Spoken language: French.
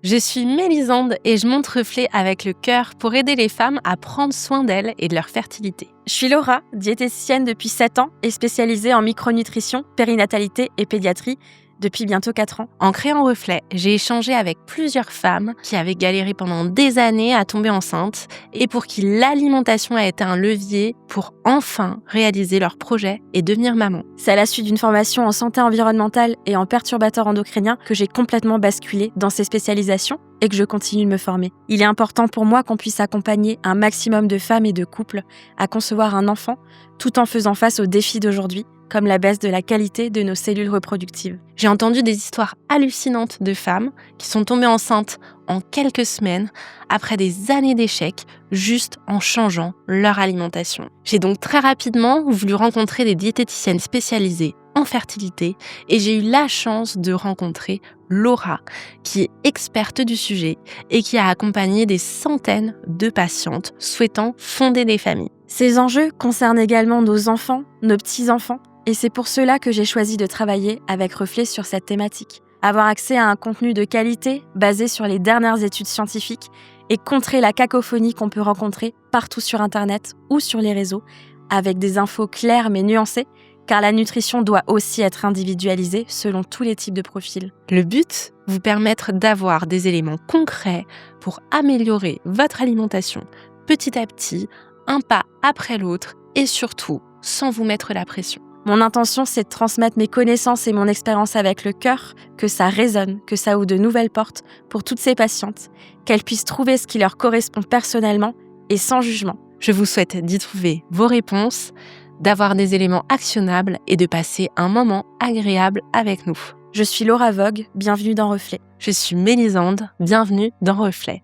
Je suis Mélisande et je monte Reflet avec le cœur pour aider les femmes à prendre soin d'elles et de leur fertilité. Je suis Laura, diététicienne depuis 7 ans et spécialisée en micronutrition, périnatalité et pédiatrie depuis bientôt 4 ans. En créant Reflet, j'ai échangé avec plusieurs femmes qui avaient galéré pendant des années à tomber enceinte et pour qui l'alimentation a été un levier pour enfin réaliser leur projet et devenir maman. C'est à la suite d'une formation en santé environnementale et en perturbateurs endocriniens que j'ai complètement basculé dans ces spécialisations et que je continue de me former. Il est important pour moi qu'on puisse accompagner un maximum de femmes et de couples à concevoir un enfant tout en faisant face aux défis d'aujourd'hui, comme la baisse de la qualité de nos cellules reproductives. J'ai entendu des histoires hallucinantes de femmes qui sont tombées enceintes en quelques semaines après des années d'échecs juste en changeant leur alimentation. J'ai donc très rapidement voulu rencontrer des diététiciennes spécialisées en fertilité et j'ai eu la chance de rencontrer Laura, qui est experte du sujet et qui a accompagné des centaines de patientes souhaitant fonder des familles. Ces enjeux concernent également nos enfants, nos petits-enfants, et c'est pour cela que j'ai choisi de travailler avec Reflet sur cette thématique. Avoir accès à un contenu de qualité basé sur les dernières études scientifiques et contrer la cacophonie qu'on peut rencontrer partout sur Internet ou sur les réseaux, avec des infos claires mais nuancées, car la nutrition doit aussi être individualisée selon tous les types de profils. Le but, vous permettre d'avoir des éléments concrets pour améliorer votre alimentation petit à petit, un pas après l'autre et surtout sans vous mettre la pression. Mon intention, c'est de transmettre mes connaissances et mon expérience avec le cœur, que ça résonne, que ça ouvre de nouvelles portes pour toutes ces patientes, qu'elles puissent trouver ce qui leur correspond personnellement et sans jugement. Je vous souhaite d'y trouver vos réponses, d'avoir des éléments actionnables et de passer un moment agréable avec nous. Je suis Laura Vogue, bienvenue dans Reflet. Je suis Mélisande, bienvenue dans Reflet.